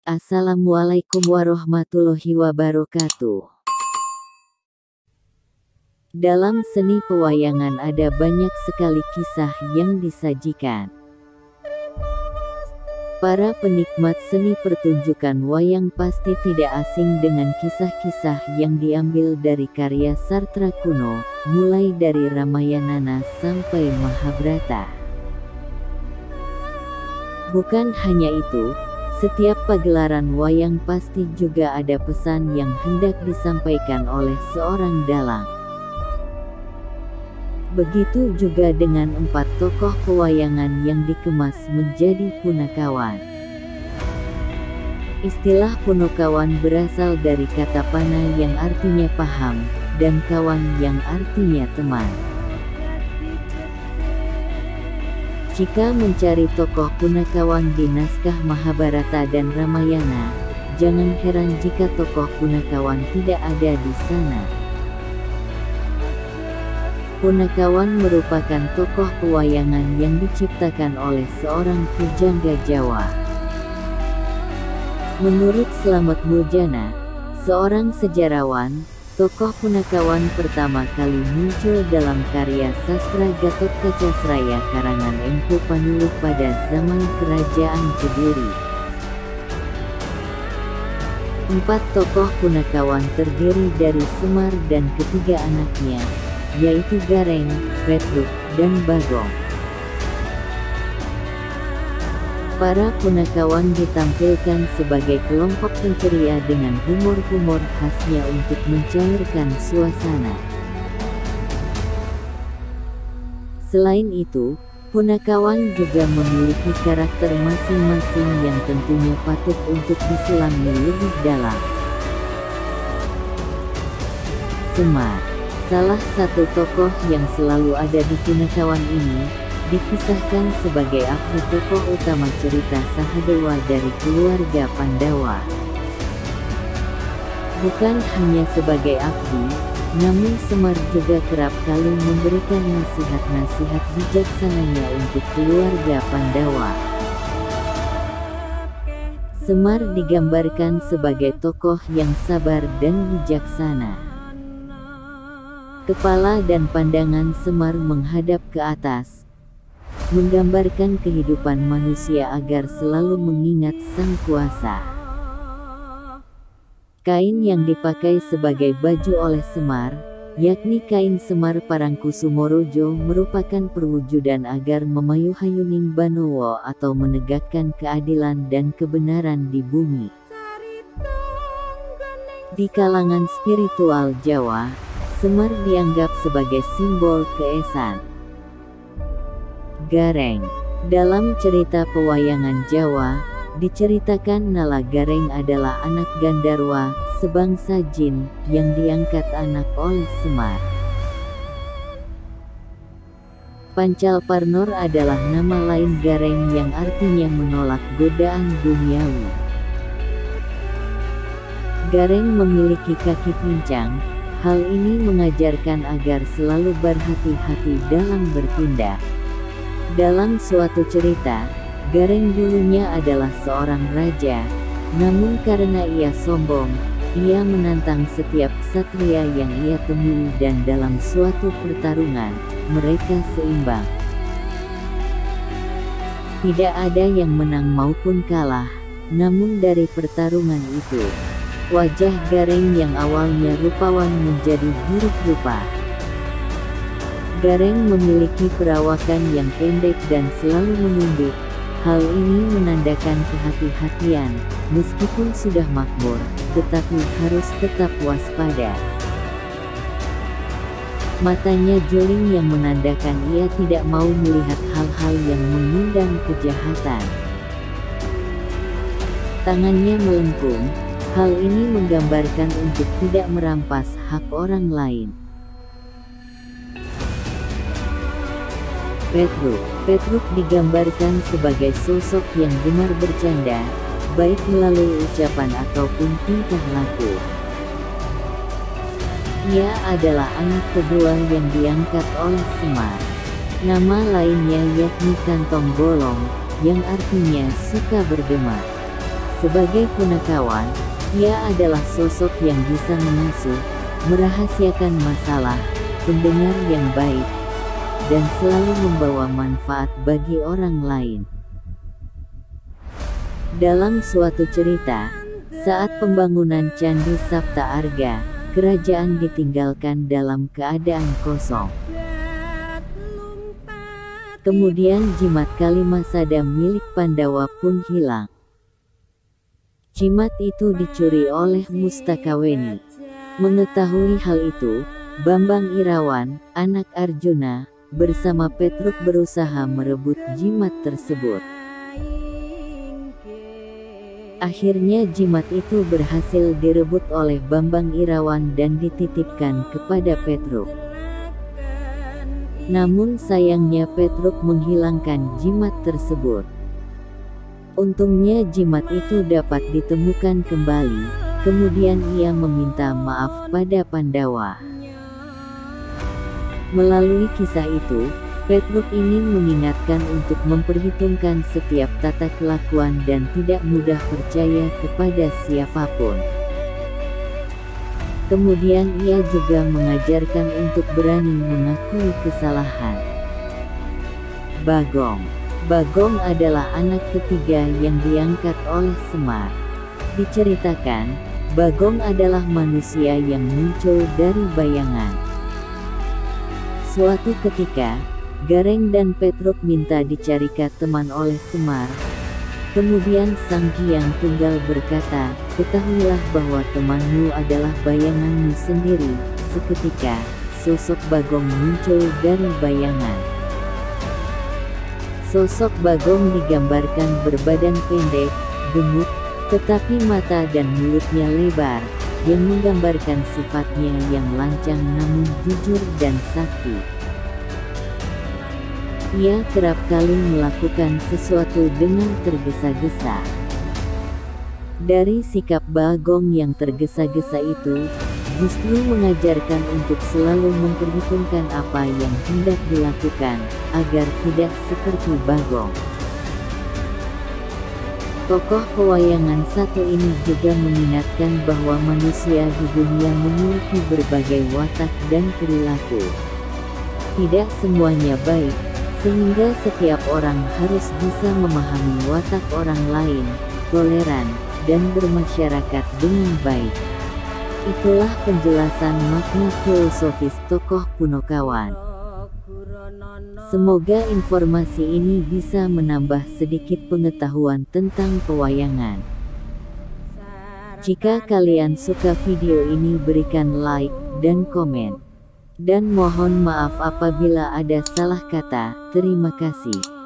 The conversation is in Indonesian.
Assalamualaikum warahmatullahi wabarakatuh. Dalam seni pewayangan ada banyak sekali kisah yang disajikan. Para penikmat seni pertunjukan wayang pasti tidak asing dengan kisah-kisah yang diambil dari karya sastra kuno, mulai dari Ramayana sampai Mahabharata. Bukan hanya itu, setiap pagelaran wayang pasti juga ada pesan yang hendak disampaikan oleh seorang dalang. Begitu juga dengan 4 tokoh pewayangan yang dikemas menjadi punakawan. Istilah punakawan berasal dari kata pana yang artinya paham, dan kawan yang artinya teman. Jika mencari tokoh punakawan di naskah Mahabharata dan Ramayana, jangan heran jika tokoh punakawan tidak ada di sana. Punakawan merupakan tokoh pewayangan yang diciptakan oleh seorang pujangga Jawa. Menurut Slamet Muljana, seorang sejarawan, tokoh punakawan pertama kali muncul dalam karya sastra Gatotkaca karangan Empu Panuluh pada zaman Kerajaan Kediri. 4 tokoh punakawan terdiri dari Semar dan ketiga anaknya, yaitu Gareng, Petruk, dan Bagong. Para punakawan ditampilkan sebagai kelompok penceria dengan humor-humor khasnya untuk mencairkan suasana. Selain itu, punakawan juga memiliki karakter masing-masing yang tentunya patut untuk diselami lebih dalam. Semar, salah satu tokoh yang selalu ada di punakawan ini, dikisahkan sebagai abdi tokoh utama cerita Sahadewa dari keluarga Pandawa. Bukan hanya sebagai abdi, namun Semar juga kerap kali memberikan nasihat-nasihat bijaksananya untuk keluarga Pandawa. Semar digambarkan sebagai tokoh yang sabar dan bijaksana. Kepala dan pandangan Semar menghadap ke atas, menggambarkan kehidupan manusia agar selalu mengingat Sang Kuasa. Kain yang dipakai sebagai baju oleh Semar, yakni kain Semar Parangkusumorojo, merupakan perwujudan agar memayuhayuning Banowo atau menegakkan keadilan dan kebenaran di bumi. Di kalangan spiritual Jawa, Semar dianggap sebagai simbol keesan. Gareng. Dalam cerita pewayangan Jawa, diceritakan Nala Gareng adalah anak Gandarwa, sebangsa jin, yang diangkat anak oleh Semar. Pancalparnor adalah nama lain Gareng yang artinya menolak godaan duniawi. Gareng memiliki kaki pincang, hal ini mengajarkan agar selalu berhati-hati dalam bertindak. Dalam suatu cerita, Gareng dulunya adalah seorang raja, namun karena ia sombong, ia menantang setiap ksatria yang ia temui dan dalam suatu pertarungan, mereka seimbang. Tidak ada yang menang maupun kalah, namun dari pertarungan itu, wajah Gareng yang awalnya rupawan menjadi buruk rupa. Gareng memiliki perawakan yang pendek dan selalu menunduk. Hal ini menandakan kehati-hatian, meskipun sudah makmur, tetapi harus tetap waspada. Matanya juling yang menandakan ia tidak mau melihat hal-hal yang mengundang kejahatan. Tangannya melengkung, hal ini menggambarkan untuk tidak merampas hak orang lain. Petruk digambarkan sebagai sosok yang gemar bercanda, baik melalui ucapan ataupun tingkah laku. Ia adalah anak kedua yang diangkat oleh Semar. Nama lainnya yakni Kantong Bolong, yang artinya suka bergema. Sebagai punakawan, ia adalah sosok yang bisa mengasuh, merahasiakan masalah, pendengar yang baik, dan selalu membawa manfaat bagi orang lain. Dalam suatu cerita, saat pembangunan Candi Sapta Arga, kerajaan ditinggalkan dalam keadaan kosong. Kemudian jimat Kalimasada milik Pandawa pun hilang. Jimat itu dicuri oleh Mustakaweni. Mengetahui hal itu, Bambang Irawan, anak Arjuna, bersama Petruk berusaha merebut jimat tersebut. Akhirnya jimat itu berhasil direbut oleh Bambang Irawan dan dititipkan kepada Petruk. Namun sayangnya Petruk menghilangkan jimat tersebut. Untungnya jimat itu dapat ditemukan kembali, kemudian ia meminta maaf pada Pandawa. Melalui kisah itu, Petruk ingin mengingatkan untuk memperhitungkan setiap tata kelakuan dan tidak mudah percaya kepada siapapun. Kemudian ia juga mengajarkan untuk berani mengakui kesalahan. Bagong adalah anak ketiga yang diangkat oleh Semar. Diceritakan, Bagong adalah manusia yang muncul dari bayangan. Suatu ketika, Gareng dan Petruk minta dicarikan teman oleh Semar. Kemudian Sang Hyang Tunggal berkata, "Ketahuilah bahwa temanmu adalah bayanganmu sendiri." Seketika, sosok Bagong muncul dari bayangan. Sosok Bagong digambarkan berbadan pendek, gemuk, tetapi mata dan mulutnya lebar, yang menggambarkan sifatnya yang lancang namun jujur dan sakti. Ia kerap kali melakukan sesuatu dengan tergesa-gesa. Dari sikap Bagong yang tergesa-gesa itu, justru mengajarkan untuk selalu memperhitungkan apa yang hendak dilakukan, agar tidak seperti Bagong. Tokoh pewayangan satu ini juga mengingatkan bahwa manusia di dunia memiliki berbagai watak dan perilaku. Tidak semuanya baik, sehingga setiap orang harus bisa memahami watak orang lain, toleran, dan bermasyarakat dengan baik. Itulah penjelasan makna filosofis tokoh Punokawan. Semoga informasi ini bisa menambah sedikit pengetahuan tentang pewayangan. Jika kalian suka video ini, berikan like dan komen. Dan mohon maaf apabila ada salah kata. Terima kasih.